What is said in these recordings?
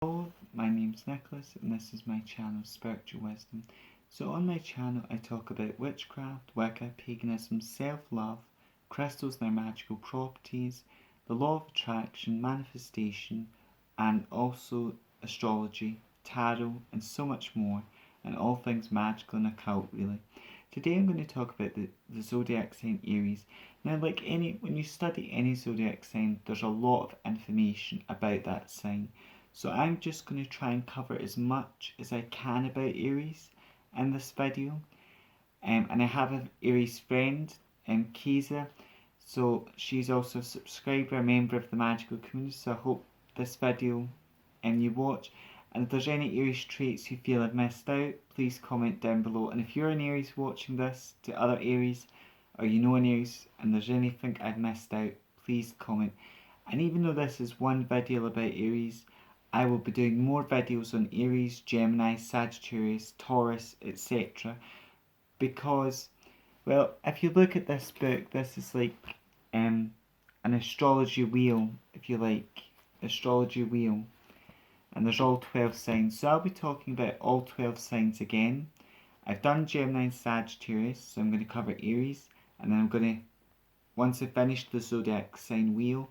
Hello, my name's Nicholas and this is my channel Spiritual Wisdom. So on my channel I talk about witchcraft, Wicca, paganism, self-love, crystals and their magical properties, the law of attraction, manifestation, and also astrology, tarot and so much more, and all things magical and occult really. Today I'm going to talk about the zodiac sign Aries. Now when you study any zodiac sign, there's a lot of information about that sign. So I'm just going to try and cover as much as I can about Aries in this video. And I have an Aries friend, Kiza. So she's also a subscriber, a member of the magical community. So I hope this video you watch. And if there's any Aries traits you feel I've missed out, please comment down below. And if you're an Aries watching this to other Aries, or you know an Aries and there's anything I've missed out, please comment. And even though this is one video about Aries, I will be doing more videos on Aries, Gemini, Sagittarius, Taurus, etc. Because, well, if you look at this book, this is like an astrology wheel, if you like, astrology wheel. And there's all 12 signs. So I'll be talking about all 12 signs again. I've done Gemini and Sagittarius, so I'm going to cover Aries. And then I'm going to, once I've finished the zodiac sign wheel,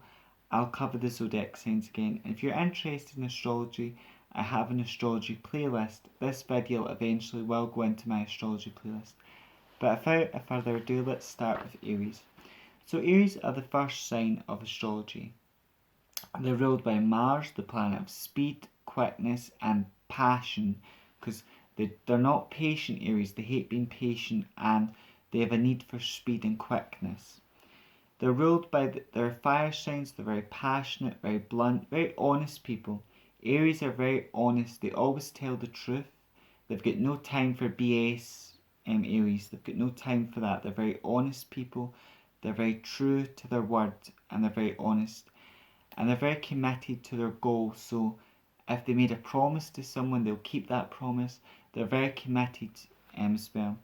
I'll cover the zodiac signs again. And if you're interested in astrology, I have an astrology playlist. This video eventually will go into my astrology playlist. But without further ado, let's start with Aries. So Aries are the first sign of astrology. They're ruled by Mars, the planet of speed, quickness and passion. Because they're not patient Aries, they hate being patient and they have a need for speed and quickness. They're ruled by their fire signs. They're very passionate, very blunt, very honest people. Aries are very honest. They always tell the truth. They've got no time for BS. Aries, they've got no time for that. They're very honest people. They're very true to their word and they're very honest. And they're very committed to their goals. So if they made a promise to someone, they'll keep that promise. They're very committed as well.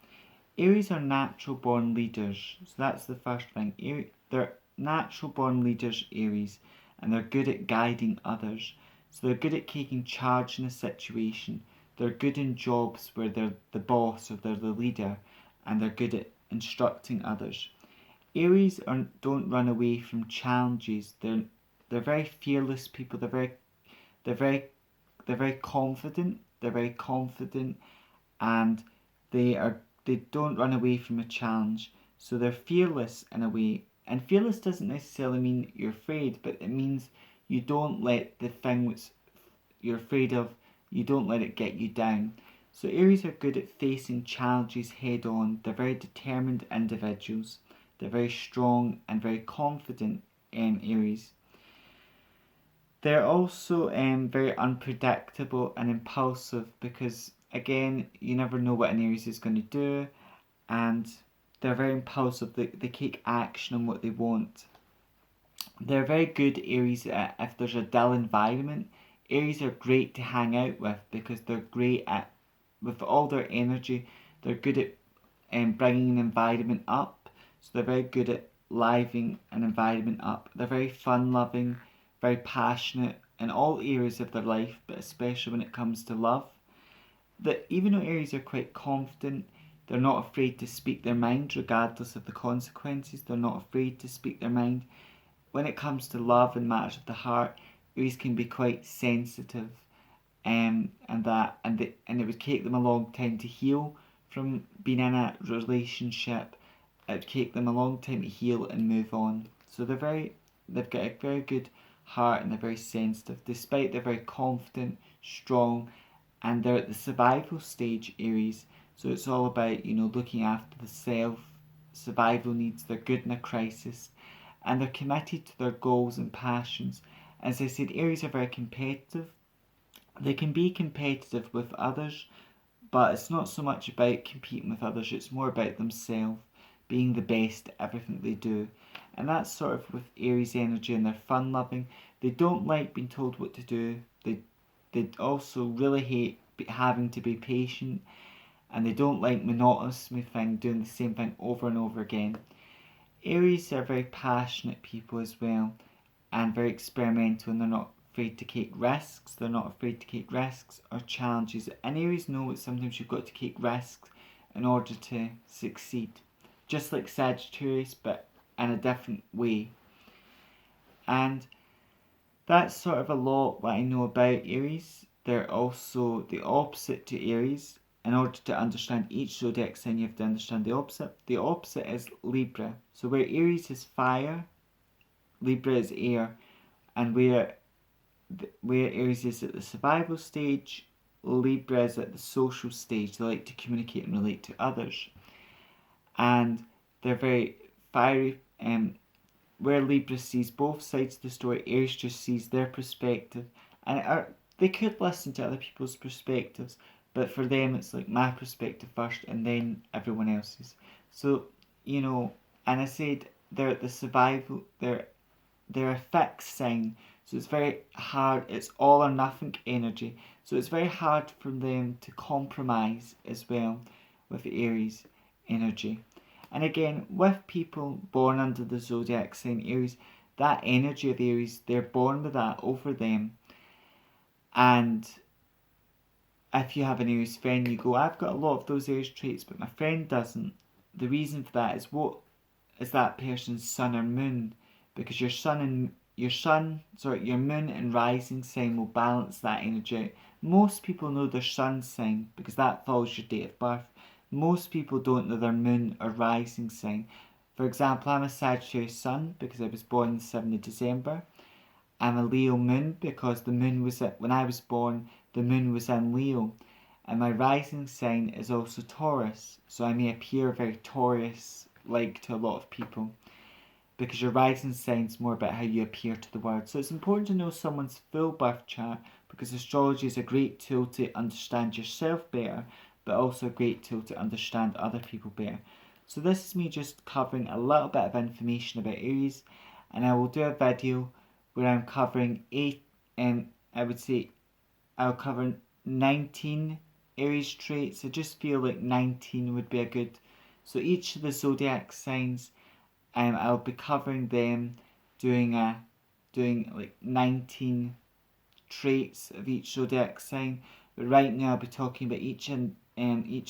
Aries are natural born leaders. So that's the first thing. They're natural born leaders, Aries, and they're good at guiding others. So they're good at taking charge in a situation. They're good in jobs where they're the boss or they're the leader, and they're good at instructing others. Aries don't run away from challenges. They're very fearless people. They're very confident. They're very confident, and they don't run away from a challenge. So they're fearless in a way. And fearless doesn't necessarily mean you're afraid, but it means you don't let the thing which you're afraid of, you don't let it get you down. So Aries are good at facing challenges head on. They're very determined individuals. They're very strong and very confident Aries. They're also very unpredictable and impulsive because, again, you never know what an Aries is going to do, and they're very impulsive. They take action on what they want. They're very good Aries if there's a dull environment. Aries are great to hang out with because they're great at, with all their energy, they're good at bringing an environment up. So they're very good at livening an environment up. They're very fun-loving, very passionate in all areas of their life, but especially when it comes to love. That even though Aries are quite confident, they're not afraid to speak their mind regardless of the consequences. They're not afraid to speak their mind. When it comes to love and matters of the heart, Aries can be quite sensitive, and it would take them a long time to heal from being in a relationship. It would take them a long time to heal and move on. So they've got a very good heart and they're very sensitive, despite they're very confident, strong, and they're at the survival stage, Aries. So it's all about, looking after the self, survival needs. They're good in a crisis, and they're committed to their goals and passions. As I said, Aries are very competitive. They can be competitive with others, but it's not so much about competing with others, it's more about themselves being the best at everything they do. And that's sort of with Aries energy, and they're fun-loving. They don't like being told what to do. They also really hate having to be patient, and they don't like monotonous thing, doing the same thing over and over again. Aries are very passionate people as well, and very experimental, and they're not afraid to take risks. They're not afraid to take risks or challenges. And Aries know that sometimes you've got to take risks in order to succeed. Just like Sagittarius, but in a different way. And that's sort of a lot what I know about Aries. They're also the opposite to Aries. In order to understand each zodiac sign, you have to understand the opposite. The opposite is Libra. So where Aries is fire, Libra is air. And where Aries is at the survival stage, Libra is at the social stage. They like to communicate and relate to others. And they're very fiery. Where Libra sees both sides of the story, Aries just sees their perspective. And they could listen to other people's perspectives, but for them it's like my perspective first and then everyone else's. So, and I said they're at the survival, they're a fixed sign, so it's very hard, it's all or nothing energy, so it's very hard for them to compromise as well with Aries energy. And again, with people born under the zodiac sign Aries, that energy of Aries, they're born with that over them. And if you have an Aries friend, you go, I've got a lot of those Aries traits, but my friend doesn't. The reason for that is what is that person's sun or moon? Because your moon and rising sign will balance that energy out. Most people know their sun sign because that follows your date of birth. Most people don't know their moon or rising sign. For example, I'm a Sagittarius sun because I was born on the 7th of December. I'm a Leo moon because the moon was when I was born, the moon was in Leo. And my rising sign is also Taurus. So I may appear very Taurus-like to a lot of people, because your rising sign is more about how you appear to the world. So it's important to know someone's full birth chart, because astrology is a great tool to understand yourself better, but also a great tool to understand other people better. So this is me just covering a little bit of information about Aries, and I will do a video where I'm covering I'll cover 19 Aries traits. I just feel like 19 would be a good. So each of the zodiac signs, I'll be covering them, doing like 19 traits of each zodiac sign. But right now I'll be talking about each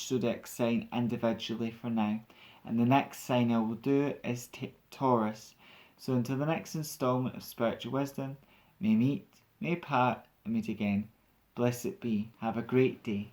zodiac sign individually for now. And the next sign I will do is Taurus. So until the next installment of Spiritual Wisdom, may meet, may part, and meet again. Blessed be. Have a great day.